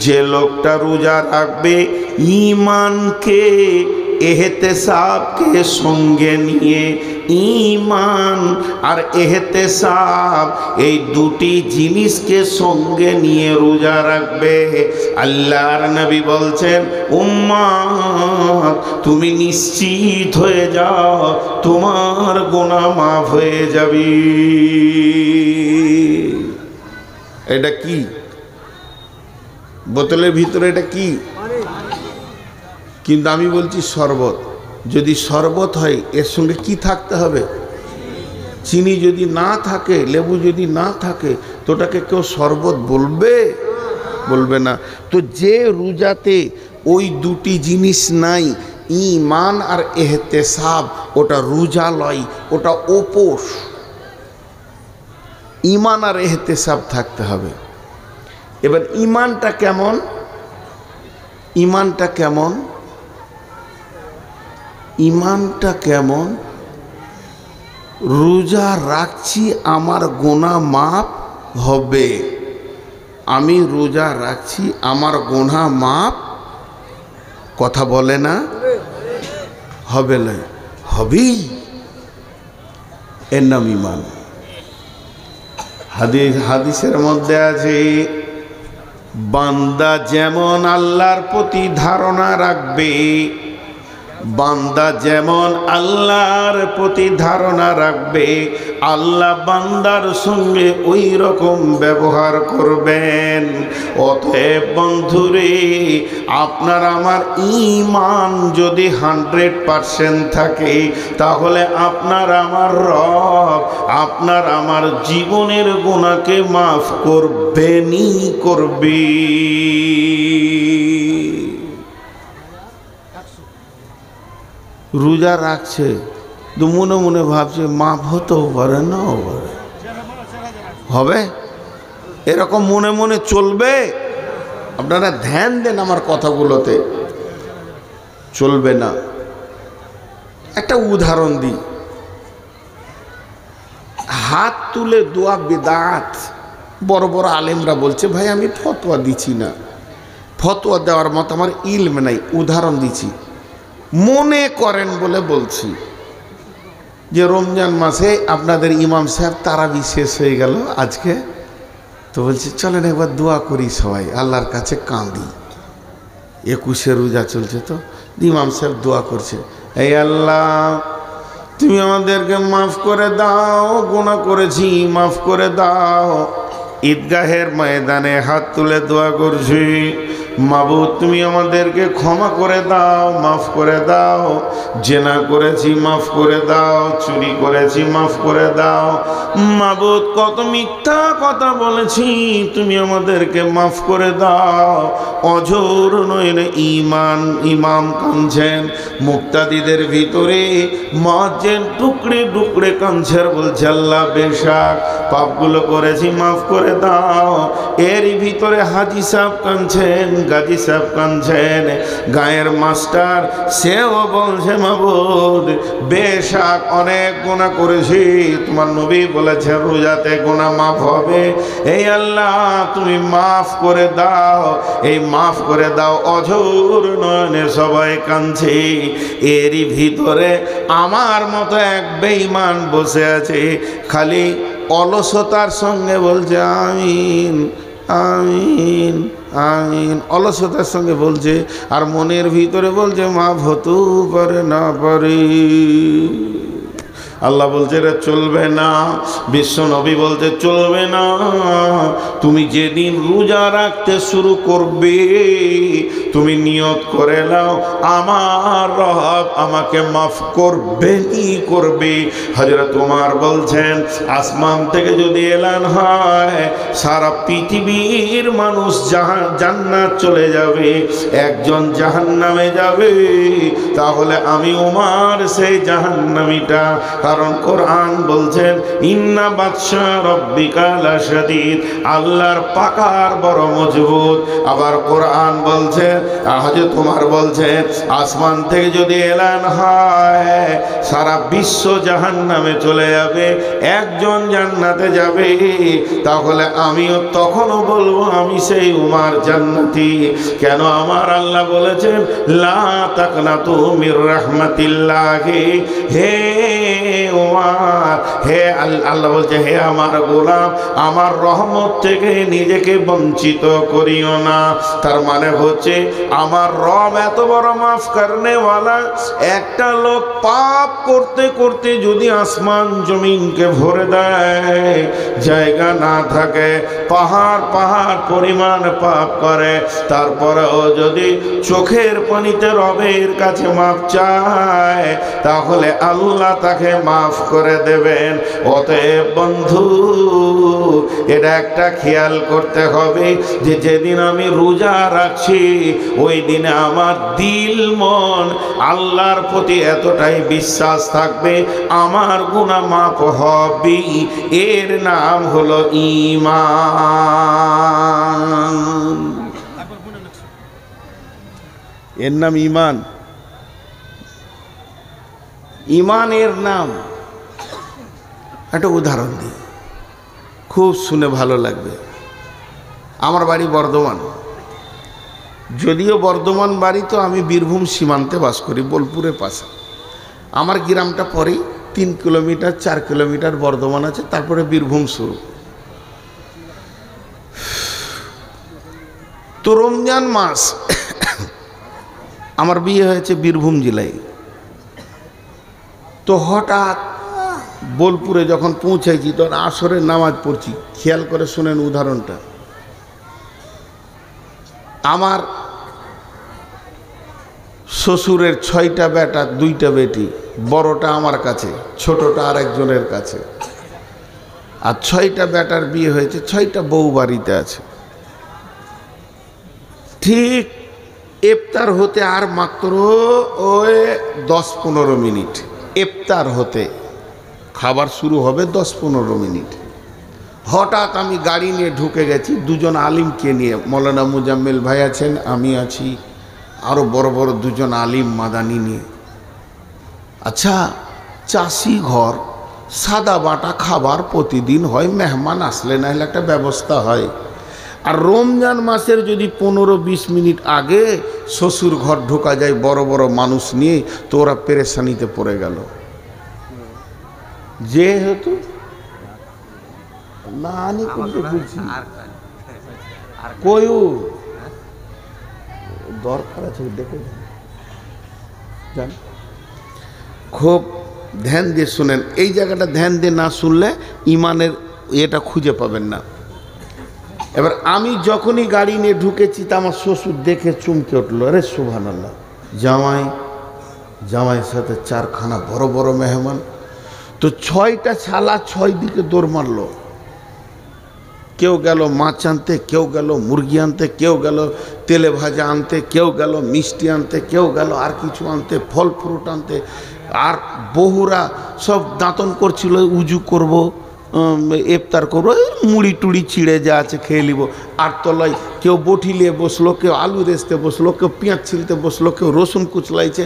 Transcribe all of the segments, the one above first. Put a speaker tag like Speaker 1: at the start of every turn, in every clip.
Speaker 1: যে লোকটা রোজা রাখবে ঈমানকে এহতেসাবকে সঙ্গে নিয়ে, ঈমান আর এহতেসাব এই দুটি জিনিসকে সঙ্গে নিয়ে রোজা রাখবে, আল্লাহর নবী বলছেন উম্মত তুমি নিশ্চিত হয়ে যাও, তোমার গুনাহ মাফ হয়ে যাবে। এটা কি বোতলের ভিতরে? এটা কি? কিন্তু আমি বলছি শরবত। যদি শরবত হয় এর সঙ্গে কি থাকতে হবে? চিনি যদি না থাকে, লেবু যদি না থাকে, তো ওটাকে কেউ শরবত বলবে? বলবে না। তো যে রোজাতে ওই দুটি জিনিস নাই, ঈমান আর এহতেসাব, ওটা রোজা লয়, ওটা উপোস। ঈমান আর এহতেসাব থাকতে হবে। এবার ঈমানটা কেমন? ঈমানটা কেমন? ঈমানটা কেমন? রোজা রাখছি আমার গুনাহ মাফ হবে, আমি রোজা রাখছি আমার গুনাহ মাফ, কথা বলে না? হবে না, হবেই, এর নাম ঈমান। হাদিসের মধ্যে আছে বান্দা যেমন আল্লাহর প্রতি ধারণা রাখবে, বান্দা যেমন আল্লাহর প্রতি ধারণা রাখবে, আল্লাহ বান্দার সঙ্গে ওই রকম ব্যবহার করবেন। অতএব বন্ধুরে, আপনার আমার ঈমান যদি 100% থাকে, তাহলে আপনার আমার রব আপনার আমার জীবনের গুনাহকে মাফ করবেনই করবে। রোজা রাখছে তো মনে মনে ভাবছে মাফ হতেও পারে, নাও পারে, হবে? এরকম মনে মনে চলবে? আপনারা ধ্যান দেন আমার কথাগুলোতে, চলবে না। একটা উদাহরণ দিই। হাত তুলে দোয়া বিদআত। বড় বড় আলেমরা বলছে ভাই আমি ফতোয়া দিচ্ছি না, ফতোয়া দেওয়ার মতো আমার ইলম নাই, উদাহরণ দিচ্ছি। মনে করেন বলে বলছি যে রমজান মাসে আপনাদের ইমাম সাহেব তারাবি শেষ হয়ে গেল আজকে, তো বলছি চলেন একবার দোয়া করি সবাই, আল্লাহর কাছে কাঁদি। 21 রোজা চলছে, তো ইমাম সাহেব দোয়া করছে, এই আল্লাহ তুমি আমাদেরকে মাফ করে দাও, গুনাহ করেছি মাফ করে দাও। ঈদগাহের ময়দানে হাত তুলে দোয়া করছি, মাবুদ তুমি আমাদেরকে ক্ষমা করে দাও, মাফ করে দাও। জেনা করেছি মাফ করে দাও, চুরি করেছি মাফ করে দাও। মাবুদ কত মিথ্যা কথা বলেছি, তুমি আমাদেরকে মাফ করে দাও। অঝোর নয় ঈমান, ইমাম কাঁদছেন, মুক্তাদিদের ভিতরে মুয়াজ্জিন টুকরে টুকরে কাঁদছেন, বলছে আল্লাহ বেশাক পাপগুলো করেছি মাফ করে দাও। এরই ভিতরে হাজি সাহেব কাঁদছেন, গাজী সাহেব কাঁদছেন, গায়ের মাস্টার সেও বলছে মাবুদ বেশাক অনেক গুনাহ করেছি, তোমার নবী বলেছে রোজাতে গুনাহ মাফ হবে, এই আল্লাহ তুমি মাফ করে দাও, এই মাফ করে দাও। অঝোর নয়নে সবাই কাঁদছে। এরই ভিতরে আমার মতো এক বেঈমান বসে আছে, খালি অলসতার সঙ্গে বলছে আমিন আমিন আমিন, অলসতার সঙ্গে বলছে, আর মনের ভিতরে বলছে মাফ হতেও পারে না পারে। আল্লাহ বলছে এটা চলবে না, বিশ্ব নবী বলছে চলবে না। তুমি যেদিন রোজা রাখতে শুরু করবে, তুমি নিয়ত করে নাও আমার রব আমাকে মাফ করবেনই করবে। হযরত ওমর বলছেন আসমান থেকে যদি এলান হয় সারা পৃথিবীর মানুষ জান্নাত চলে যাবে, একজন জাহান্নামে যাবে, তাহলে আমি ওমর সেই জাহান্নামীটা। কারণ কোরআন বলছেন ইন্না বাতশা রাব্বিকা লাশাদীদ, আল্লাহর পাকার বড় মজবুত। আবার কোরআন বলছেন হযরত ওমর বলছে আসমান থেকে যদি এলান হয় সারা বিশ্ব জাহান্নামে চলে যাবে, একজন জান্নাতে যাবে, তাহলে আমিও তখনও বলবো আমি সেই উমার জান্নাতি। কেন? আমার আল্লাহ বলেছেন লা তাকনাতু মির রাহমাতিল্লাহি, হে উমার, হে আল্লাহ বলছে হে আমার গোলাম, আমার রহমত থেকে নিজেকে বঞ্চিত করিও না। তার মানে হচ্ছে আমার রব এত বড় মাফ করনে ওয়ালা। একটা লোক পাপ করতে করতে যদি আসমান জমিনকে ভরে দেয়, জায়গা না থাকে, পাহাড় পাহাড় পরিমাণ পাপ করে, তারপরেও যদি চোখের পানিতে রবের কাছে মাফ চায়, তাহলে আল্লাহ তাকে মাফ করে দেবেন। অতএব বন্ধু, এটা একটা খেয়াল করতে হবে যে যেদিন আমি রোজা রাখছি ওই দিনে আমার দিল মন আল্লাহর প্রতি এতটাই বিশ্বাস থাকবে, আমার গুনাহ মাফ হবে। এর নাম হলো ঈমান। এর নাম ঈমান। ঈমানের নাম একটা উদাহরণ দিই, খুব শুনে ভালো লাগবে। আমার বাড়ি বর্ধমান, যদিও বর্ধমান বাড়ি তো আমি বীরভূম সীমান্তে বাস করি, বোলপুরের পাশে। আমার গ্রামটা পরেই 3 কিলোমিটার 4 কিলোমিটার বর্ধমান আছে, তারপরে বীরভূম শুরু। তো রমজান মাস, আমার বিয়ে হয়েছে বীরভূম জেলায়। তো হঠাৎ বোলপুরে যখন পৌঁছাইছি তখন আসরের নামাজ পড়ছি। খেয়াল করে শুনেন উদাহরণটা। আমার শ্বশুরের 6টা বেটা 2টা বেটি, বড়টা আমার কাছে, ছোটটা আরেকজনের কাছে। আর 6টা বেটার বিয়ে হয়েছে, 6টা বউ বাড়িতে আছে। ঠিক ইফতার হতে আর মাত্র ওই 10-15 মিনিট, ইফতার হতে, খাবার শুরু হবে 10-15 মিনিট। হঠাৎ আমি গাড়ি নিয়ে ঢুকে গেছি, 2জন আলিমকে নিয়ে। মৌলানা মুজাম্মেল ভাই আছেন, আমি আছি, আরও বড় বড় 2জন আলিম মাদানি নিয়ে। আচ্ছা, চাষি ঘর, সাদা বাটা খাবার প্রতিদিন হয়, মেহমান আসলে না হলে একটা ব্যবস্থা হয়। আর রমজান মাসের যদি 15-20 মিনিট আগে শ্বশুর ঘর ঢোকা যায় বড় বড় মানুষ নিয়ে, তো ওরা পেরেশানিতে পড়ে গেল। যেহেতু না আনি করতে বলছি, কয়ু দরকার আছে দেখে যান। খুব ধ্যান দিয়ে শুনেন, এই জায়গাটা ধ্যান দিয়ে না শুনলে ইমানের এটা খুঁজে পাবেন না। এবার আমি যখনই গাড়ি নিয়ে ঢুকেছি তা আমার শ্বশুর দেখে চমকে উঠলো, আরে সুবহানাল্লাহ, জামাইয়ের সাথে 4খানা বড় বড় মেহমান। তো 6টা ছালা 6 দিকে দৌড় মারলো। কেউ গেল মাছ আনতে, কেউ গেল মুরগি আনতে, কেউ গেল তেলে ভাজা আনতে, কেউ গেল মিষ্টি আনতে, কেউ গেল আর কিছু আনতে, ফল ফ্রুট আনতে। আর বহুরা সব দাঁতন করছিল, উজু করব, ইফতার করবো, মুড়ি টুড়ি চিড়ে যা আছে খেয়ে নিব। আর তলায় কেউ বটি নিয়ে বসলো, কেউ আলু রেসতে বসলো, কেউ পেঁয়াজ ছিলতে বসলো, কেউ রসুন কুচলাইছে।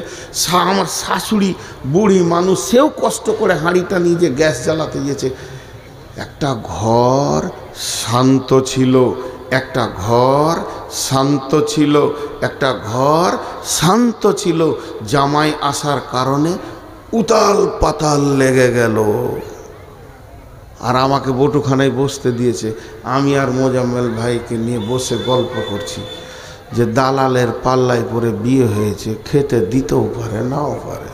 Speaker 1: আমার শাশুড়ি বুড়ি মানুষ, সেও কষ্ট করে হাঁড়িটা নিজে গ্যাস জ্বালাতে গিয়েছে। একটা ঘর শান্ত ছিল, একটা ঘর শান্ত ছিল, একটা ঘর শান্ত ছিল। জামাই আসার কারণে উতাল পাতাল লেগে গেল। আর আমাকে বটুখানায় বসতে দিয়েছে। আমি আর মোজাম্মেল ভাইকে নিয়ে বসে গল্প করছি যে দালালের পাল্লায় পরে বিয়ে হয়েছে, খেতে দিতেও পারে নাও পারে।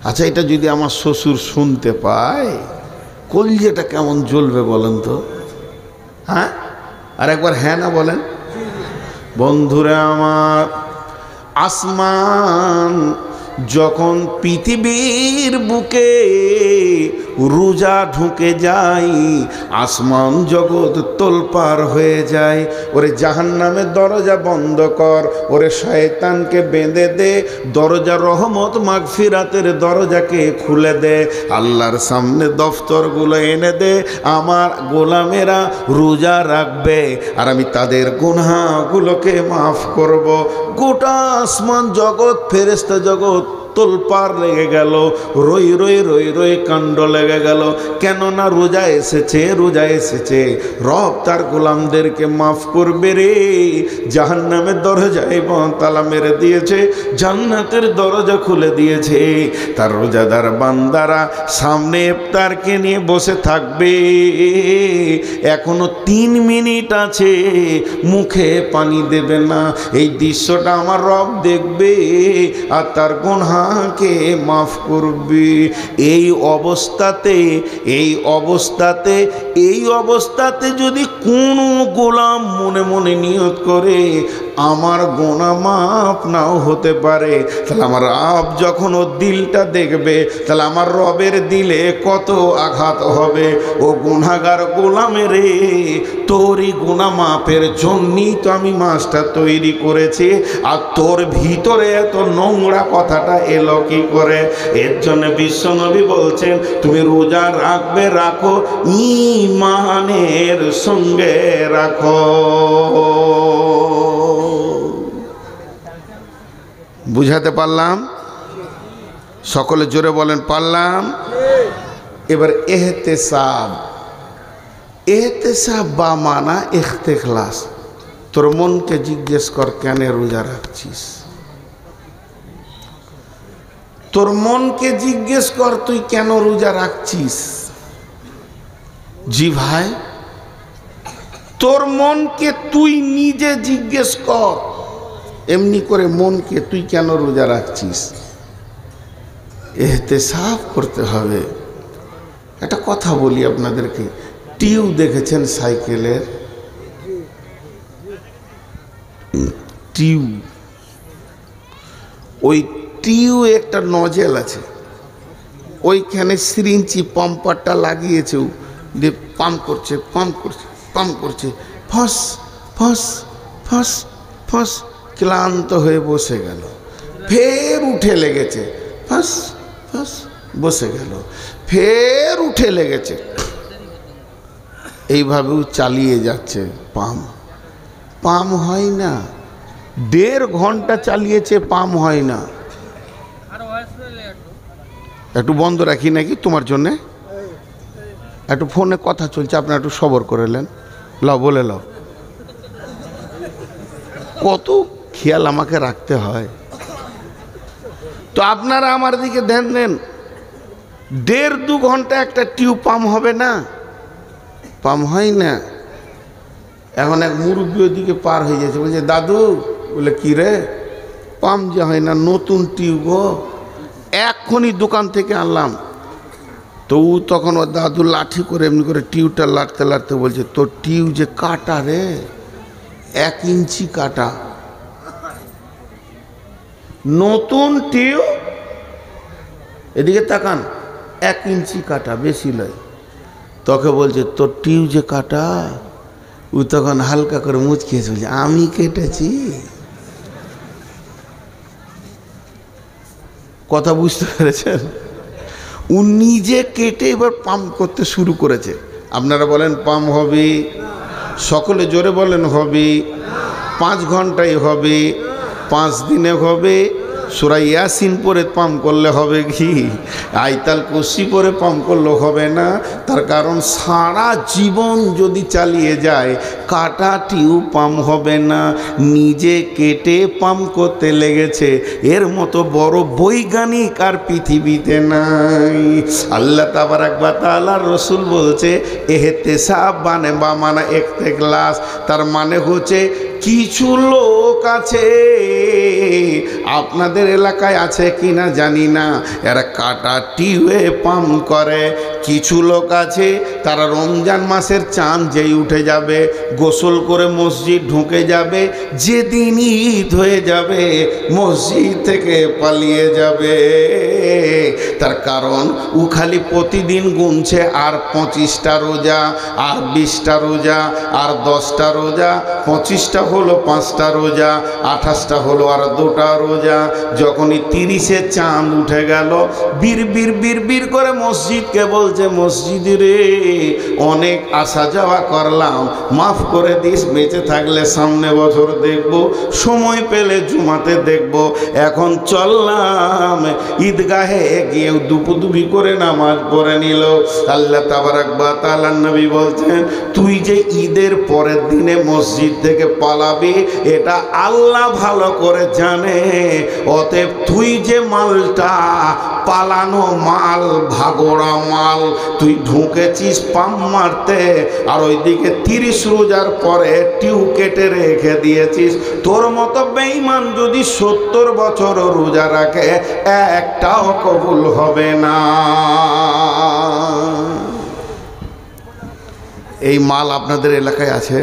Speaker 1: আচ্ছা, এটা যদি আমার শ্বশুর শুনতে পায়, কলজেটা কেমন জ্বলবে বলেন তো? হ্যাঁ, আর একবার হ্যাঁ না বলেন। বন্ধুরা আমার, আসমান যখন পৃথিবীর বুকে রোজা ঢুকে যায়, আসমান জগৎ তোলপাড় হয়ে যায়। ওরে জাহান্নামের দরজা বন্ধ কর, ওরে শয়তানকে বেঁধে দে, দরজা রহমত মাগফিরাতের দরজাকে খুলে দে, আল্লাহর সামনে দফতরগুলো এনে দে। আমার গোলামেরা রোজা রাখবে আর আমি তাদের গুনাহগুলোকে মাফ করব। গোটা আসমান জগৎ, ফেরেশতা জগৎ তোলপাড় লেগে গেল, রই রই রই রই কাণ্ড লেগে গেল। কেননা রোজা এসেছে, রোজা এসেছে, রব তার গোলামদেরকে মাফ করবে রে। জাহান্নামের দরজায় তালা মেরে দিয়েছে, জান্নাতের দরজা খুলে দিয়েছে। তার রোজাদার বান্দারা সামনে ইফতারকে নিয়ে বসে থাকবে, এখনো 3 মিনিট আছে, মুখে পানি দেবে না। এই দৃশ্যটা আমার রব দেখবে আর তার গুনাহকে মাফ করবে। এই অবস্থাতে যদি কোনো গোলাম মনে মনে নিয়ত করে আমার গুনাহ মাফ নাও হতে পারে, তাহলে আমার রব যখন ওর দিলটা দেখবে, তাহলে আমার রবের দিলে কত আঘাত হবে। ও গুনাহগার গোলামের রে, তোরই গুনাহ মাফের জন্যই তো আমি মাছটা তৈরি করেছি, আর তোর ভিতরে এত নোংরা কথাটা এলো কি করে? এর জন্য বিশ্বনবী বলছেন, তুমি রোজা রাখবে, রাখো, ঈমানের সঙ্গে রাখো। বুঝাতে পারলাম? সকলে জোরে বলেন পারলাম। এবার এহতেসাব বা মানা ইখতিলাস। তোর মনকে জিজ্ঞেস কর কেন রোজা রাখছিস। তোর মনকে জিজ্ঞেস কর তুই কেন রোজা রাখছিস। জি ভাই, তোর মনকে তুই নিজে জিজ্ঞেস কর, এমনি করে মনকে তুই কেন রোজা রাখছিস। ইহতেসাব করতে হবে। একটা কথা বলি আপনাদেরকে, টিউ দেখেছেন সাইকেলের? টিউ, ওই টিউ একটা নজেল আছে, ওইখানে সিরিঞ্চি পাম্পারটা লাগিয়েছে, দিয়ে পাম্প করছে পাম্প করছে পাম্প করছে, ফস ফস ফস ফস, ক্লান্ত হয়ে বসে গেল, ফের উঠে লেগেছে, ফস ফস বসে গেল, ফের উঠে লেগেছে, এইভাবেও চালিয়ে যাচ্ছে। পাম্প হয় না, 1.5 ঘন্টা চালিয়েছে, পাম্প হয় না। একটু বন্ধ রাখি নাকি তোমার জন্যে? একটু ফোনে কথা চলছে, আপনারা একটু সবর করে নেন, লাও বলে লাও। কত খেয়াল আমাকে রাখতে হয়। তো আপনারা আমার দিকে ধ্যান দেন, 1.5-2 ঘন্টা একটা টিউব পাম্প হবে না, পাম্প হয় না। এখন এক মুরব্বী ওইদিকে পার হয়ে যাচ্ছে, বলছে দাদু, বলে কি রে, পাম্প যে হয় না, নতুন টিউব এক্ষুনি দোকান থেকে আনলাম। তো ও তখন ও দাদু লাঠি করে এমনি করে টিউবটা লাটতে লাটতে বলছে, তোর টিউব যে কাটা রে, 1 ইঞ্চি কাটা, নতুন টিউব, এদিকে তাকান, 1 ইঞ্চি কাটা, বেশি নয়। তোকে বলছে তোর টিউব যে কাটা। ও তখন হালকা করে মুচকিয়েছে, বলছে আমি কেটেছি। কথা বুঝতে পেরেছেন? ও নিজে কেটে এবার পাম্প করতে শুরু করেছে। আপনারা বলেন পাম্প হবে? সকলে জোরে বলেন হবে। 5 ঘন্টায় হবে, 5 দিনে হবে। সূরা ইয়াসিন পরে পাম্প করলে হবে কি? আয়াতুল কুরসি পরে পাম্প করলে হবে না। তার কারণ সারা জীবন যদি চালিয়ে যায়, কাটা টিউব পাম্প হবে না, নিজে কেটে পাম্প করতে লেগেছে। এর মতো বড় বৈজ্ঞানিক আর পৃথিবীতে নাই। আল্লাহ তাবারাক ওয়া তাআলার রাসূল বলছে ইহতিসাব বা মানা ইখতিলাস, তার মানে হচ্ছে কিছু লোক আছে, আপনাদের এলাকায় আছে কিনা জানি না, এরা কাটা টিউবে পাম্প করে, কিছু লোক আছে তারা রমজান মাসের চাঁদ যেই উঠে যাবে গোসল করে মসজিদ ঢুকে যাবে, যেদিন ঈদ হয়ে যাবে মসজিদ থেকে পালিয়ে যাবে। তার কারণ ও খালি প্রতিদিন গুনছে আর 25টা রোজা, আর 20টা রোজা, আর 10টা রোজা, 25টা হলো 5টা রোজা, 28টা হলো আর 2টা রোজা। যখনই 30-এ চাঁদ উঠে গেল বীর বীর বীর বীর করে মসজিদকে বলছে, মসজিদ রে অনেক আসা যাওয়া করলাম, মাফ করে দিস, বেঁচে থাকলে সামনে বছর দেখব, সময় পেলে জুমাতে দেখব, এখন চললাম। ঈদগাহে গিয়ে দুপুদুপি করে নামাজ পড়ে নিল। আল্লাহ তাবারাক ওয়া তাআলা নবী বলছেন, তুই যে ঈদের পরের দিনে মসজিদ থেকে পালাবি এটা আল্লাহ ভালো করে জানে। অতএব তুই যে মালটা পালানো মাল, ভাগোড়া মাল, তুই ঢুকেছিস পাম মারতে, আর ওইদিকে 30 রোজার পরে টিউ কেটে রেখে দিয়েছিস। তোর মতো বেঈমান যদি 70 বছর রোজা রাখে একটাও কবুল হবে না। এই মাল আপনাদের এলাকায় আছে?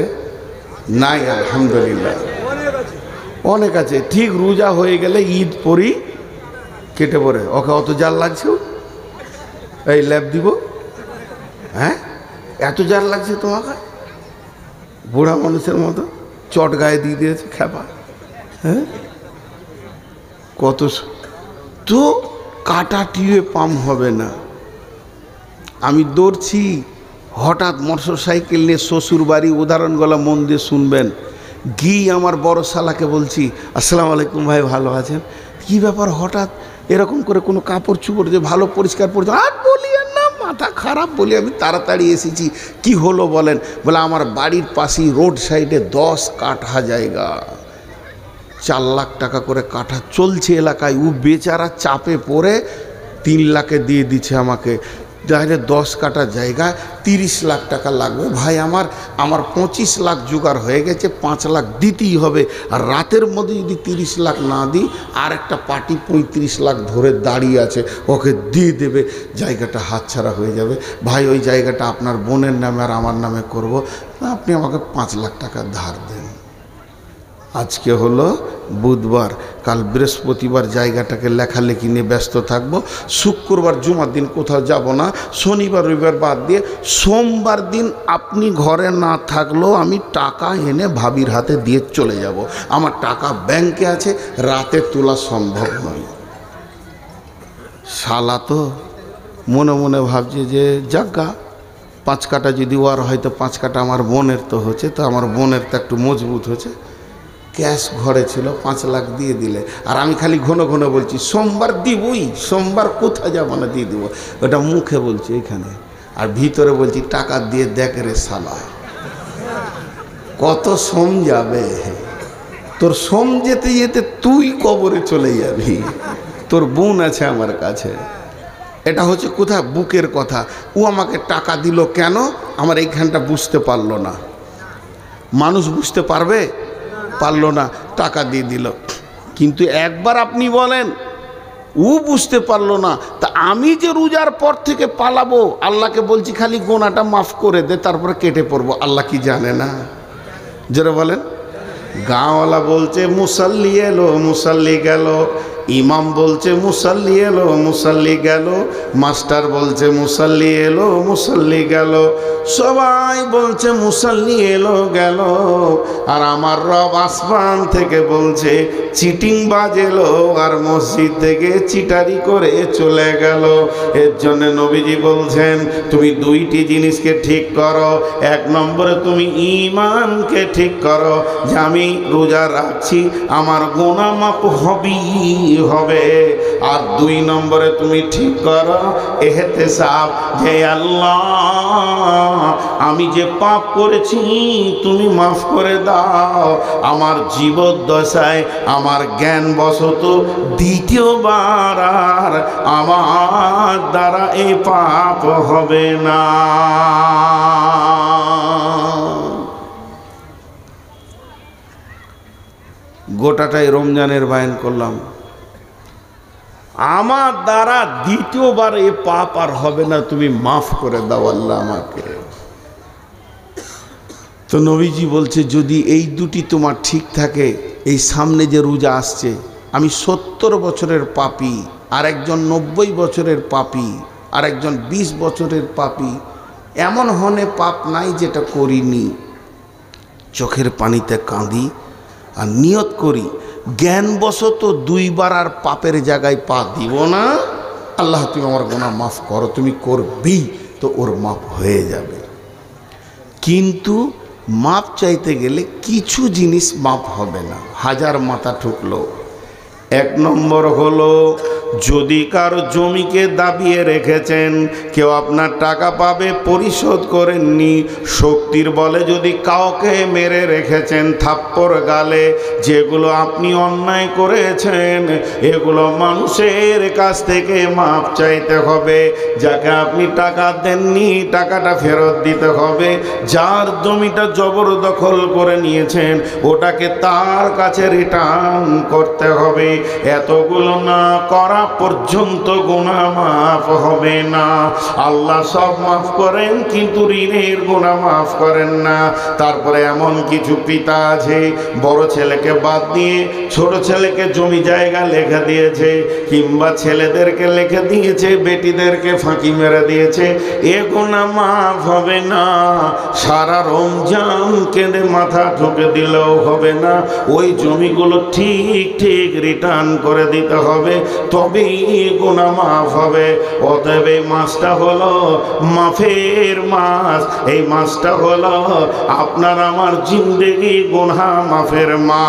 Speaker 1: নাই, আলহামদুলিল্লাহ অনেক আছে। ঠিক রোজা হয়ে গেলে ঈদ পরি কেটে পড়ে, ওকে অত জাল লাগছে, এই ল্যাব দিব, হ্যাঁ এত জাল লাগছে তোমাকে, বুড়া মানুষের মতো চট গায়ে দিয়ে দিয়েছে খ্যাপা। হ্যাঁ কত তো কাটা টিউবে পাম হবে না। আমি দৌড়ছি, হঠাৎ মোটরসাইকেল নিয়ে শ্বশুর বাড়ি, উদাহরণগুলো মন দিয়ে শুনবেন, গিয়ে আমার বড় শালাকে বলছি, আসসালামু আলাইকুম ভাই, ভালো আছেন? কি ব্যাপার হঠাৎ এরকম করে কোনো কাপড় চুপড় যে ভালো পরিষ্কার পড়ছে? আর বলি আর না, মাথা খারাপ। বলি আমি তাড়াতাড়ি এসেছি, কি হলো বলেন? বলে আমার বাড়ির পাশেই রোড সাইডে 10 কাঠা জায়গা, 4 লাখ টাকা করে কাঠা চলছে এলাকায়। ও বেচারা চাপে পড়ে 3 লাখে দিয়ে দিচ্ছে আমাকে। যাইলে 10 কাঠা জায়গা 30 লাখ টাকা লাগবে ভাই। আমার 25 লাখ জোগাড় হয়ে গেছে, 5 লাখ দিতেই হবে। আর রাতের মধ্যে যদি 30 লাখ না দিই, আর একটা পার্টি 35 লাখ ধরে দাঁড়িয়ে আছে, ওকে দিয়ে দেবে, জায়গাটা হাতছাড়া হয়ে যাবে। ভাই ওই জায়গাটা আপনার বোনের নামে আর আমার নামে করব, আপনি আমাকে 5 লাখ টাকা ধার দেন। আজকে হলো বুধবার, কাল বৃহস্পতিবার জায়গাটাকে লেখালেখি নিয়ে ব্যস্ত থাকব। শুক্রবার জুমার দিন কোথাও যাব না। শনিবার রবিবার বাদ দিয়ে সোমবার দিন আপনি ঘরে না থাকলেও আমি টাকা এনে ভাবির হাতে দিয়ে চলে যাব। আমার টাকা ব্যাংকে আছে, রাতে তোলা সম্ভব নয়। শালা তো মনে মনে ভাবছে যে জাগা 5 কাটা যদি ওয়ার হয়তো 5 কাটা আমার বোনের তো হচ্ছে, তো আমার বোনের তো একটু মজবুত হচ্ছে। ক্যাশ ঘরে ছিল, 5 লাখ দিয়ে দিলে। আর আমি খালি ঘন ঘন বলছি সোমবার দিবই, সোমবার কোথায় যাবো না, দিয়ে দেবো। ওটা মুখে বলছি এখানে, আর ভিতরে বলছি টাকা দিয়ে দেখ রে শালা, কত সোম যাবে তোর। সোম যেতে যেতে তুই কবরে চলে যাবি। তোর বোন আছে আমার কাছে। এটা হচ্ছে কোথা বুকের কথা। ও আমাকে টাকা দিল কেন, আমার এইখানটা বুঝতে পারলো না। মানুষ বুঝতে পারলো না, টাকা দিয়ে দিল। কিন্তু একবার আপনি বলেন ও বুঝতে পারলো না, তা আমি যে রোজার পর থেকে পালাবো, আল্লাহকে বলছি খালি গোনাটা মাফ করে দে, তারপরে কেটে পড়বো। আল্লাহ কি জানে না? যারা বলেন, গাঁওয়ালা বলছে মুসাল্লি এলো, মুসাল্লি গেল। ইমাম বলছে মুসাল্লি এলো, মুসাল্লি গেল। মাস্টার বলছে মুসাল্লি এলো, মুসাল্লি গেল। সবাই বলছে মুসাল্লি এলো গেল। আর আমার রব আসমান থেকে বলছে চিটিং বাজেলো, আর মসজিদ থেকে চিটারি করে চলে গেল। এর জন্য নবীজি বলছেন তুমি 2টি জিনিসকে ঠিক করো। 1 নম্বরে তুমি ঈমানকে ঠিক করো যে আমি রোজা রাখছি, আমার গুনাহ মাফ হবে। আর 2 নম্বরে তুমি ঠিক করো ইহতিসাব, যে আল্লাহ আমি যে পাপ করেছি তুমি মাফ করে দাও। আমার জীবদ্দশায় আমার জ্ঞান বশত দ্বিতীয়বার আর আমার দ্বারা এই পাপ হবে না। গোটাটাই রমজানের বায়ান করলাম। আমার দ্বারা দ্বিতীয়বার এ পাপ আর হবে না, তুমি মাফ করে দাও আল্লাহ আমাকে। তো নবীজি বলছে যদি এই দুটি তোমার ঠিক থাকে, এই সামনে যে রোজা আসছে, আমি 70 বছরের পাপী, আর একজন 90 বছরের পাপী, আর একজন 20 বছরের পাপী, এমন হনে পাপ নাই যেটা করিনি। চোখের পানিতে কাঁদি আর নিয়ত করি জ্ঞানবশত 2 বার আর পাপের জায়গায় পা দিব না। আল্লাহ তুমি আমার গুনাহ মাফ করো, তুমি করবি তো ওর মাফ হয়ে যাবে। কিন্তু মাপ চাইতে গেলে কিছু জিনিস মাপ হবে না, হাজার মাথা ঠুকলো। 1 নম্বর হলো যদি কারো জমিকে দাবিয়ে রেখেছেন, কেউ আপনার টাকা পাবে পরিশোধ করেননি, শক্তির বলে যদি কাউকে মেরে রেখেছেন থাপ্পড় গালে, যেগুলো আপনি অন্যায় করেছেন এগুলো মানুষের কাছ থেকে মাপ চাইতে হবে। যাকে আপনি টাকা দেননি টাকাটা ফেরত দিতে হবে। যার জমিটা জবরদখল করে নিয়েছেন ওটাকে তার কাছে রিটার্ন করতে হবে। এতগুলো না করা পর্যন্ত গুনাহ মাফ হবে না। আল্লাহ সব মাফ করেন কিন্তু ঋণের গুনাহ মাফ করেন না। তারপরে এমন কিছু পিতা আছে বড় ছেলেকে বাদ দিয়ে ছোট ছেলেকে জমি জায়গা লিখে দিয়েছে, কিংবা ছেলেদেরকে লিখে দিয়েছে বেটিদেরকে ফাঁকি মেরে দিয়েছে, এ গুনাহ মাফ হবে না। সারা রমজান কেঁদে মাথা ঠুকে দিলেও হবে না, ওই জমিগুলো ঠিক ঠিক রিটার্ন করে দিতে হবে, তবেই গুনাহ মাফ হবে। অতএব এই মাসটা হলো মাফের মাস, এই মাসটা হলো আপনার আমার জিন্দেগি গুনাহ মাফের মাস।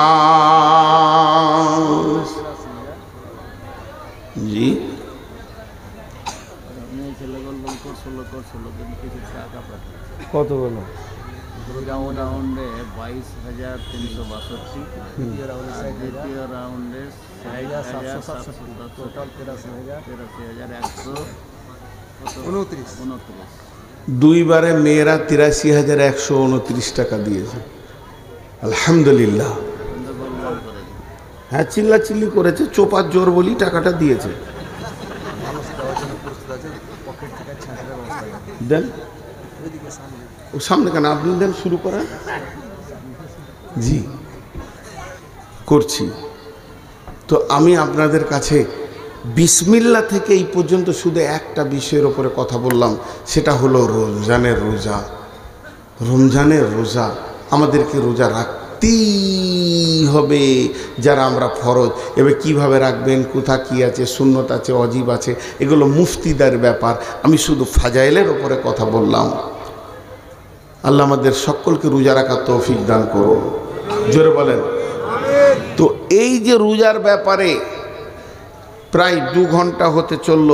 Speaker 1: জি কত বলো?
Speaker 2: রাউন্ডে 22,362, দ্বিতীয় রাউন্ডে 60,767, টোটাল 83,129।
Speaker 1: 2 বারে মেয়েরা 83,129 টাকা দিয়েছে। আলহামদুলিল্লাহ। হ্যাঁ চিল্লাচিল্লি করেছে, চোপার জোর বলি টাকাটা দিয়েছে। দেন ও সামনে কেন, আপনি দেন, শুরু করেন। জি করছি। তো আমি আপনাদের কাছে বিসমিল্লাহ থেকে এই পর্যন্ত শুধু একটা বিষয়ের ওপরে কথা বললাম, সেটা হলো রমজানের রোজা। রমজানের রোজা আমাদেরকে রোজা রাখতেই হবে যারা আমরা ফরজ। এবার কিভাবে রাখবেন, কোথা কি আছে, সুন্নত আছে, অজিব আছে, এগুলো মুফতিদের ব্যাপার। আমি শুধু ফাজাইলের ওপরে কথা বললাম। আল্লাহ আমাদের সকলকে রোজা রাখার তৌফিক দান করুন, জোরে বলেন। তো এই যে রোজার ব্যাপারে প্রায় 2 ঘন্টা হতে চলল,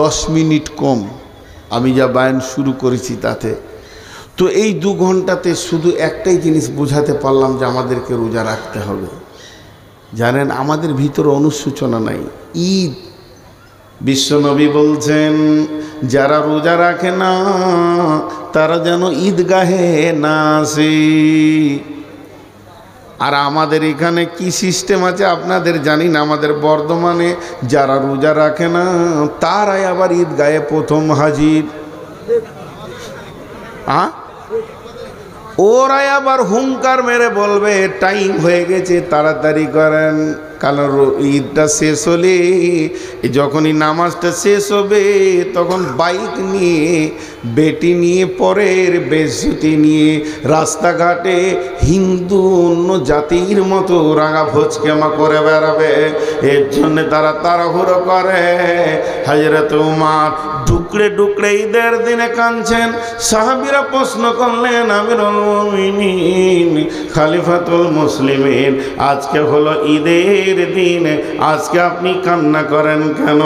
Speaker 1: 10 মিনিট কম আমি যা বায়ান শুরু করেছি তাতে। তো এই 2 ঘন্টাতে শুধু একটাই জিনিস বোঝাতে পারলাম যে আমাদেরকে রোজা রাখতে হবে। জানেন আমাদের ভিতরে অনুশোচনা নাই। ঈদ, বিশ্বনবী বলছেন যারা রোজা রাখে না তারা যেন ঈদগাহে না আসে। আর আমাদের এখানে কি সিস্টেম আছে আপনাদের জানি না, আমাদের বর্ধমানে যারা রোজা রাখে না তারাই আবার ঈদগাহে প্রথম হাজির। ওরাই আবার হুঙ্কার মেরে বলবে টাইম হয়ে গেছে, তাড়াতাড়ি করেন। কারণ ঈদটা শেষ হলে যখনই নামাজটা শেষ হবে তখন বাইক নিয়ে, বেটি নিয়ে, পরের বেশটি নিয়ে রাস্তাঘাটে হিন্দু অন্য জাতির মতো রাঙা ভোজকেমা করে বেড়াবে। এর জন্যে তারা তাড়াহুড়ো করে। হযরত উমর ডুকরে ডুকরে ঈদের দিনে কাঁদছেন। সাহাবীরা প্রশ্ন করলেন আমিরুল মুমিনিন, খলিফাতুল মুসলিমিন, আজকে হলো ঈদের দিন, আজকে আপনি কান্না করেন কেন?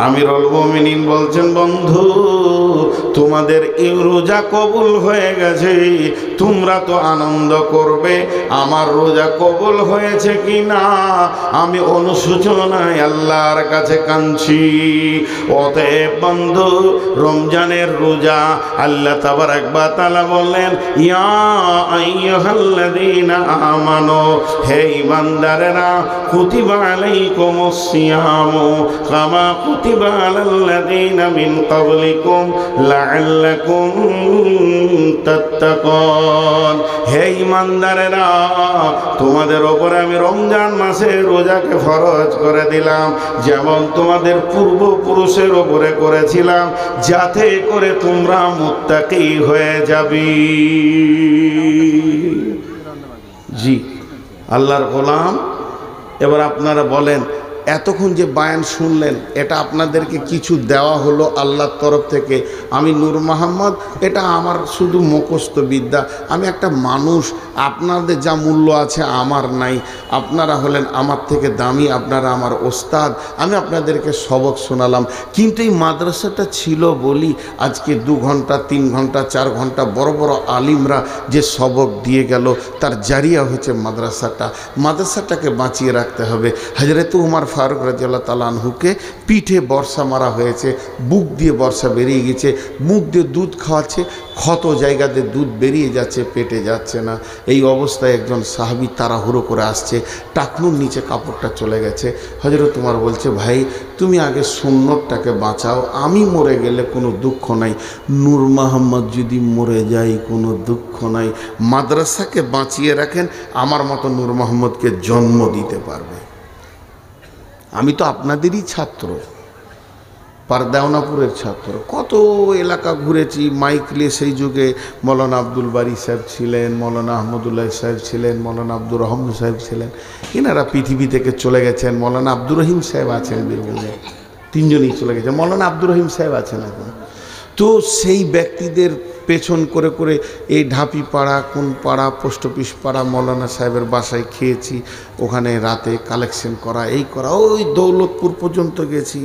Speaker 1: আমিরুল মুমিনিন বলছেন বন্ধু তোমাদের এই রোজা কবুল হয়ে গেছে, তোমরা তো আনন্দ করবে আমার রোজা কবুল হয়েছে কি না আমি অনুশোচনায় আল্লাহর কাছে কাঁদছি। অতএব বন্ধু, রমজানের রোজা আল্লাহ তাবারক ওয়া তাআলা বললেন, ইয়া আইয়ুহাল্লাযীনা আমানু, হে ঈমানদারেরা, কুতিবা আলাইকুমুস সিয়ামু কামা কুতিবা আলাল্লাযীনা মিন ক্বাবলিকুম লাআল্লাকুম তাত্তাকুন। হে ঈমানদারেরা, তোমাদের ওপরে আমি রমজান মাসে রোজাকে ফরজ করে দিলাম, যেমন তোমাদের পূর্বপুরুষের ওপরে করেছিলাম, যাতে করে তোমরা মুত্তাকি হয়ে যাবে। জি আল্লাহর গোলাম, এবার আপনারা বলেন, এতক্ষণ যে বায়ান শুনলেন এটা আপনাদেরকে কিছু দেওয়া হলো আল্লাহর তরফ থেকে। আমি নূর মোহাম্মদ, এটা আমার শুধু মুখস্থ বিদ্যা। আমি একটা মানুষ, আপনাদের যা মূল্য আছে আমার নাই। আপনারা হলেন আমার থেকে দামি, আপনারা আমার ওস্তাদ। আমি আপনাদেরকে সবক শোনালাম, কিন্তু এই মাদ্রাসাটা ছিল বলি আজকে 2 ঘন্টা 3 ঘন্টা 4 ঘন্টা বড় বড় আলিমরা যে সবক দিয়ে গেল, তার জারিয়া হচ্ছে মাদ্রাসাটা। মাদ্রাসাটাকে বাঁচিয়ে রাখতে হবে। হযরত উমর ফারুক রাদিয়াল্লাহু তাআলা আনহুকে পিঠে বর্ষা মারা হয়েছে, বুক দিয়ে বর্ষা বেরিয়ে গেছে, মুখ দিয়ে দুধ খাওয়াচ্ছে, ক্ষত জায়গাতে দুধ বেরিয়ে যাচ্ছে, পেটে যাচ্ছে না। এই অবস্থায় একজন সাহাবী তাড়াহুড়ো করে আসছে, টাকনুর নিচে কাপড়টা চলে গেছে। হযরত উমর বলছে, ভাই তুমি আগে সুন্নতটাকে বাঁচাও, আমি মরে গেলে কোনো দুঃখ নাই, নূর মোহাম্মদ যদি মরে যায় কোনো দুঃখ নাই। মাদ্রাসাকে বাঁচিয়ে রাখেন, আমার মতো নূর মোহাম্মদকে জন্ম দিতে পারবে। আমি তো আপনাদেরই ছাত্র, পারদাওনাপুরের ছাত্র। কত এলাকা ঘুরেছি মাইক নিয়ে। সেই যুগে মৌলানা আব্দুল বারী সাহেব ছিলেন, মৌলানা আহমদুল্লাহ সাহেব ছিলেন, মৌলানা আব্দুর রহমান সাহেব ছিলেন। এনারা পৃথিবী থেকে চলে গেছেন। মৌলানা আব্দুর রহিম সাহেব আছেন বীরভূমে, 3 জনই চলে গেছেন। মৌলানা আব্দুর রহিম সাহেব আছেন এখন। তো সেই ব্যক্তিদের পেছন করে করে এই ঢাপি পাড়া, কোন পাড়া, পোস্ট অফিস পাড়া, মৌলানা সাহেবের বাসায় খেয়েছি, ওখানে রাতে কালেকশন করা, এই করা, ওই দৌলতপুর পর্যন্ত গেছি,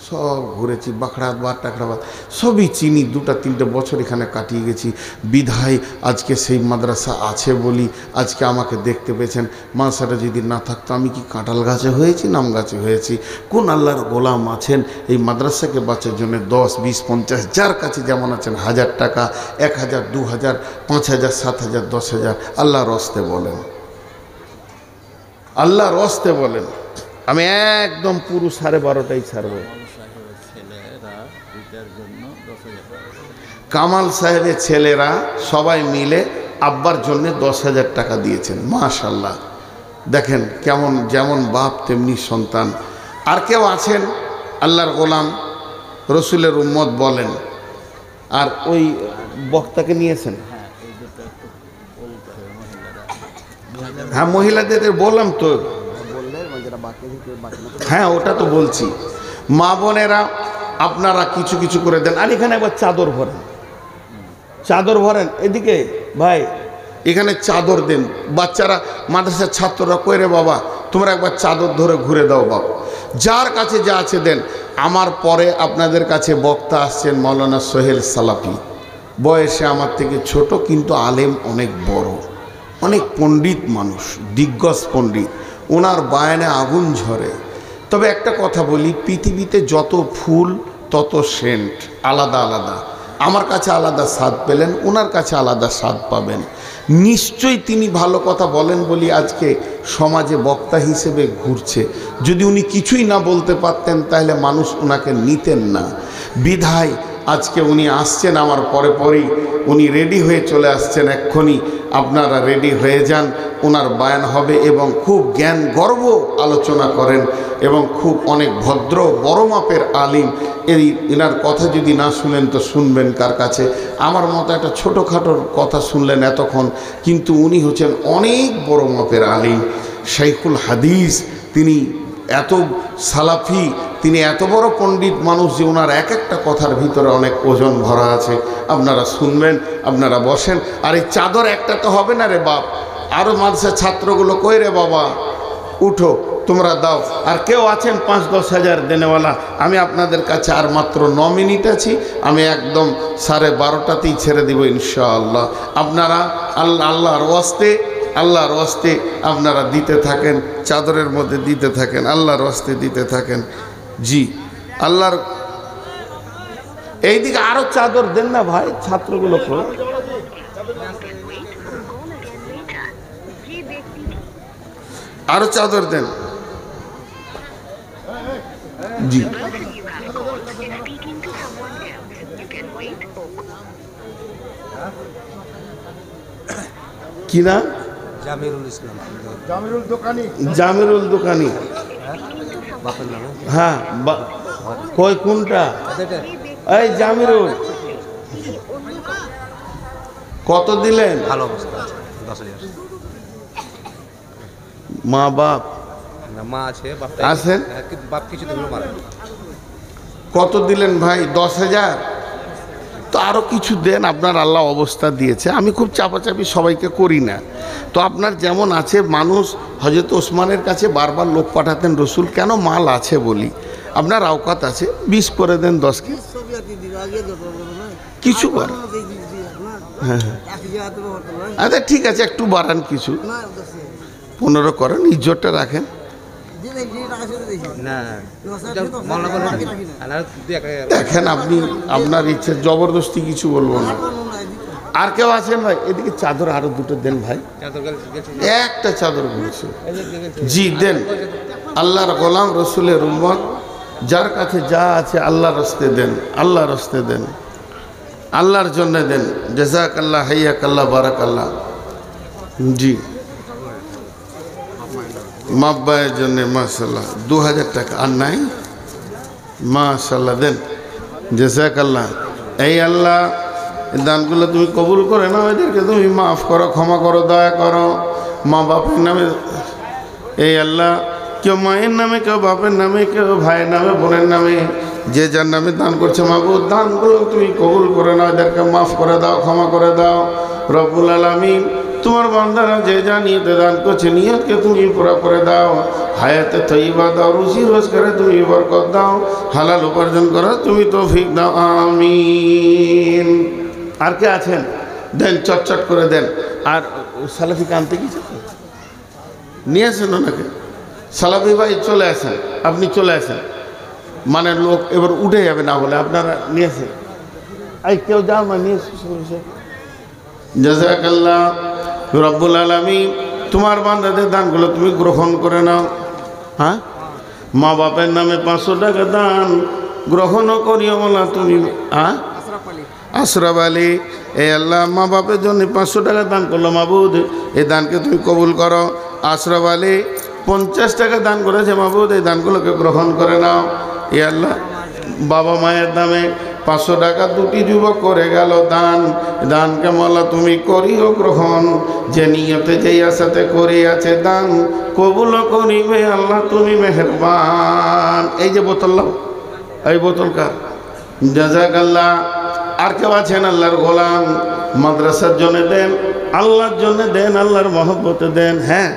Speaker 1: সব ঘুরেছি, বাখড়াবাদ টাকড়াবাদ সবই চিনি। 2-3 বছর এখানে কাটিয়ে গেছি। বিধায় আজকে সেই মাদ্রাসা আছে বলি আজকে আমাকে দেখতে পেয়েছেন। মাদ্রাসাটা যদি না থাকতো আমি কি কাঁঠাল গাছে হয়েছি, নাম গাছে হয়েছি? কোন আল্লাহর গোলাম আছেন এই মাদ্রাসাকে বাঁচার জন্য 10, 20, 50, যার কাছে যেমন আছেন, 1000 টাকা, 1000, 2000, 5000, 7000, 10000, আল্লাহর রস্তে বলেন, আল্লাহর রস্তে বলেন। আমি একদম পুরো 12:30 ছাড়বো। কামাল সাহেবের ছেলেরা সবাই মিলে আব্বার জন্য 10,000 টাকা দিয়েছেন। মাশাআল্লাহ, দেখেন কেমন, যেমন বাপ তেমনি সন্তান। আর কেউ আছেন আল্লাহর গোলাম, রসুলের উম্মত বলেন, আর ওই বক্তাকে নিয়েছেন? হ্যাঁ, মহিলাদের বললাম তো, হ্যাঁ ওটা তো বলছি। মা বোনেরা আপনারা কিছু কিছু করে দেন। আর এখানে একবার চাদর ভরেন, চাদর ভরেন। এদিকে ভাই এখানে চাদর দেন। বাচ্চারা, মাদ্রাসার ছাত্ররা, কই রে বাবা তোমরা একবার চাদর ধরে ঘুরে দাও বাবা। যার কাছে যা আছে দেন। আমার পরে আপনাদের কাছে বক্তা আসছেন মৌলানা সোহেল সালাফি, বয়সে আমার থেকে ছোট, কিন্তু আলেম অনেক বড়, অনেক পণ্ডিত মানুষ, দিগ্গজ পণ্ডিত। ওনার বায়ানে আগুন ঝরে। তবে একটা কথা বলি, পৃথিবীতে যত ফুল তত সেন্ট, আলাদা আলাদা। আমার কাছে আলাদা স্বাদ পেলেন, ওনার কাছে আলাদা স্বাদ পাবেন। নিশ্চয়ই তিনি ভালো কথা বলেন বলি আজকে সমাজে বক্তা হিসেবে ঘুরছে। যদি উনি কিছুই না বলতে পারতেন তাহলে মানুষ ওনাকে নিতেন না। বিধায় আজকে উনি আসছেন আমার পরে পরেই, উনি রেডি হয়ে চলে আসছেন এক্ষুনি। আপনারা রেডি হয়ে যান, ওনার বায়ান হবে এবং খুব জ্ঞান গর্ব আলোচনা করেন এবং খুব অনেক ভদ্র বড় মাপের আলিম। এনার কথা যদি না শুনেন তো শুনবেন কার কাছে? আমার মতো একটা ছোটোখাটোর কথা শুনলেন এতক্ষণ, কিন্তু উনি হচ্ছেন অনেক বড় মাপের আলিম, শাইখুল হাদিস। তিনি এত সালাফি, তিনি এত বড় পণ্ডিত মানুষ যে ওনার এক একটা কথার ভিতরে অনেক ওজন ভরা আছে। আপনারা শুনবেন, আপনারা বসেন। আর এই চাদর একটা তো হবে না রে বাপ। আরও মাদ্রাসার ছাত্রগুলো কই রে বাবা, উঠো তোমরা দাও। আর কেউ আছেন 5-10 হাজার দেনেওয়ালা? আমি আপনাদের কাছে আর মাত্র 9 মিনিট আছি, আমি একদম 12:30তেই ছেড়ে দিব ইনশাআল্লাহ। আপনারা আল্লাহর ওয়াস্তে আপনারা দিতে থাকেন, চাদরের মধ্যে দিতে থাকেন, আল্লাহর ওয়াস্তে দিতে থাকেন। জি আল্লাহর এইদিকে আরো চাদর দেন না ভাই, ছাত্রগুলোকে আরো চাদর দেন। জি কি না?
Speaker 2: জামিরুল ইসলাম,
Speaker 1: জামিরুল দোকানি।
Speaker 2: বাপের নামে।
Speaker 1: হ্যাঁ কই কোনটা? এই জামিরুল কত দিলেন?
Speaker 2: ভালো অবস্থা আছে, 10,000।
Speaker 1: মা বাপ
Speaker 2: না, মা আছে, বাপ
Speaker 1: আছেন?
Speaker 2: বাপ কিছু দিন মারা।
Speaker 1: কত দিলেন ভাই? 10,000। তো আরও কিছু দেন, আপনার আল্লাহ অবস্থা দিয়েছে। আমি খুব চাপাচাপি সবাইকে করি না। তো আপনার যেমন আছে, মানুষ হযরত ওসমানের কাছে বারবার লোক পাঠাতেন রসুল, কেন? মাল আছে বলি। আপনার আওকাত আছে, 20 করে দেন, 10 কে কিছু কর। হ্যাঁ আচ্ছা ঠিক আছে, একটু বাড়ান, কিছু 15 করেন, ইজ্জতটা রাখেন। দেখেন আপনি আপনার ইচ্ছে, জবরদস্তি কিছু বলবো না। আর কেউ আছেন ভাই? এদিকে চাদর আরো 2টো দেন ভাই, একটা চাদর বলছে। জি দেন। আল্লাহর গোলাম, রসুলের উম্মত, যার কাছে যা আছে আল্লাহর রাস্তে দেন, আল্লাহর রাস্তে দেন, আল্লাহর জন্য দেন। জাযাকাল্লাহ, হাইয়াকাল্লাহ, বারাকাল্লাহ। জি মাব্বায়ের জন্য মাশাআল্লাহ 2000 টাকা। আর নাই? মাশাআল্লাহ দেন, জাযাকাল্লাহ। এই আল্লাহ দানগুলো তুমি কবুল করে নাও, এদেরকে তুমি মাফ করো, ক্ষমা করো, দয়া করো। মা বাপের নামে, এই আল্লাহ, কেউ মায়ের নামে, কেউ বাপের নামে, কেউ ভাইয়ের নামে, বোনের নামে, যে যার নামে দান করছে মাবুদ, দানগুলো তুমি কবুল করে নাও, এদেরকে মাফ করে দাও, ক্ষমা করে দাও। রব্বুল আলামিন, তোমার বান্দারা যে যা নিয়তে দান করছে, নিয়তকে তুমি পুরা করে দাও। হায়াতে তৈবা দাও, রুজি রোজগারে তুমি বরকত দাও, হালাল উপার্জন করার তুমি তৌফিক দাও, আমিন। আর কে আছেন? দেন, চটচট করে দেন। আর সালাফিকে আনতে গেছে তো নিয়ে আসেন ওনাকে। সালাফি ভাই চলে আসেন, আপনি চলে আসেন, মানে লোক এবার উঠে যাবে, না হলে আপনারা নিয়ে আসেন। এই কেউ যাও না, নিয়ে এসে। জাযাকাল্লাহ। রব্বুল আলামিন, তোমার বান্দাদের দানগুলো তুমি গ্রহণ করে নাও। হ্যাঁ, মা বাপের নামে 500 টাকা দান গ্রহণও করিও বলা তুমি। হ্যাঁ, আশরাফ আলী, এই আল্লাহ মা বাপের জন্য 500 টাকা দান করলো মাবুদ, এই দানকে তুমি কবুল করো। আশরাফ আলী 50 টাকা দান করেছে মাবুদ, এই দানগুলোকে গ্রহণ করে নাও। এই আল্লাহ বাবা মায়ের নামে 500 টাকা 2টি যুবক করে গেল দান, দানকে মোলা তুমি করিও গ্রহণ, যে নিয়তে যেই আশাতে করিয়াছে দান কবুল করিবে আল্লাহ তুমি মেহেরবান। এই যে বোতল, এই বোতল কার? জাযাকাল্লাহ। আর কেউ আছেন? আল্লাহর গোলাম, মাদ্রাসার জন্য দেন, আল্লাহর জন্য দেন, আল্লাহর মহব্বতে দেন। হ্যাঁ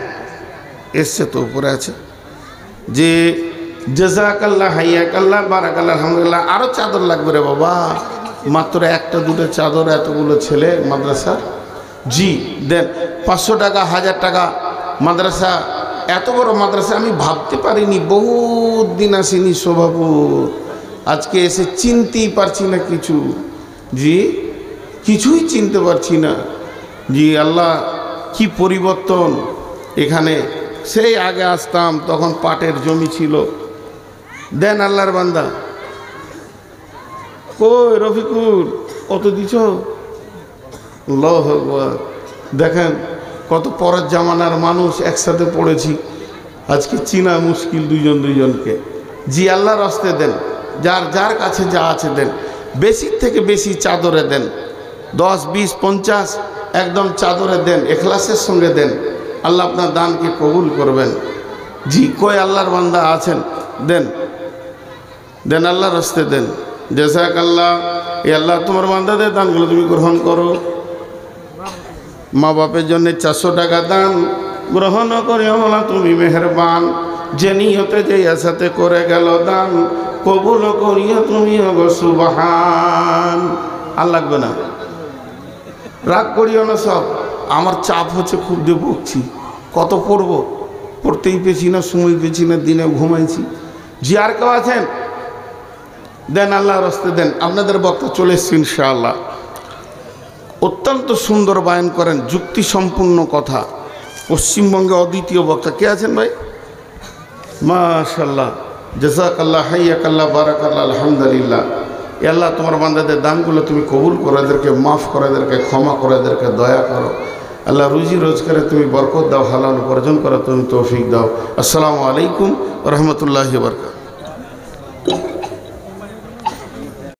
Speaker 1: এসছে তো, উপরে আছে। যে জাযাকাল্লাহ, হাইয়াকাল্লাহ, বারাকাল্লাহ, আলহামদুলিল্লাহ। আরও চাদর লাগবে রে বাবা, মাত্র 1-2 চাদর, এতগুলো ছেলে মাদ্রাসার। জি দেন, 500 টাকা, 1000 টাকা। মাদ্রাসা, এত বড় মাদ্রাসা আমি ভাবতে পারিনি, বহুত দিন আসিনি শোভাপুর, আজকে এসে চিনতেই পারছি না কিছু। জি কিছুই চিনতে পারছি না। জি আল্লাহ কি পরিবর্তন এখানে। সেই আগে আসতাম তখন পাটের জমি ছিল। দেন আল্লাহর বান্দা। কই রফিকুল, কত দিছ? আল্লাহু আকবার। দেখেন কত পরের জামানার মানুষ একসাথে পড়েছি, আজকে চিনা মুশকিল দুজনকে। জি আল্লাহর রাস্তে দেন, যার যার কাছে যা আছে দেন। বেশি থেকে বেশি চাদরে দেন, 10, 20, 50 একদম চাদরে দেন, এখলাসের সঙ্গে দেন। আল্লাহ আপনার দানকে কবুল করবেন। জি কই আল্লাহর বান্দা আছেন? দেন দেন, আল্লাহর রাস্তে দেন। জাযাকাল্লাহ। এই আল্লাহ তোমার বান্দাদের দানগুলো তুমি গ্রহণ করো। মা বাপের জন্য 400 টাকা দান গ্রহণ করিও মাওলা তুমি মেহেরবান, যে নিয়তে যে আশাতে করে গেল দান, কবুল করিও তুমি ওগো সুবহান। আর লাগবে না, রাগ করিও না সব। আমার চাপ হচ্ছে খুব, দিয়ে বকছি, কত পড়বো, পড়তেই পেছি না, সময় পেছি না, দিনে ঘুমাইছি। জি আর কেউ আছেন? দেন, আল্লাহ রাস্তে দেন। আপনাদের বক্তা চলে এসছি ইনশাআল্লাহ। অত্যন্ত সুন্দর বায়ান করেন, যুক্তি সম্পূর্ণ কথা। পশ্চিমবঙ্গে অদ্বিতীয় বক্তা কে আছেন ভাই? মাশাআল্লাহ, জাযাকাল্লাহ, হাইয়াকাল্লাহ, বারাকাল্লাহ, আলহামদুলিল্লাহ। এ আল্লাহ, তোমার বান্দাদের দানগুলো তুমি কবুল করো, এদেরকে মাফ করো, এদেরকে ক্ষমা করো, এদেরকে দয়া করো। আল্লাহ রুজি রোজগারে তুমি বরকত দাও, হালাল উপার্জন করো তুমি তৌফিক দাও। আসসালামু আলাইকুম ওয়া রাহমাতুল্লাহি ওয়া বারাকাতুহু।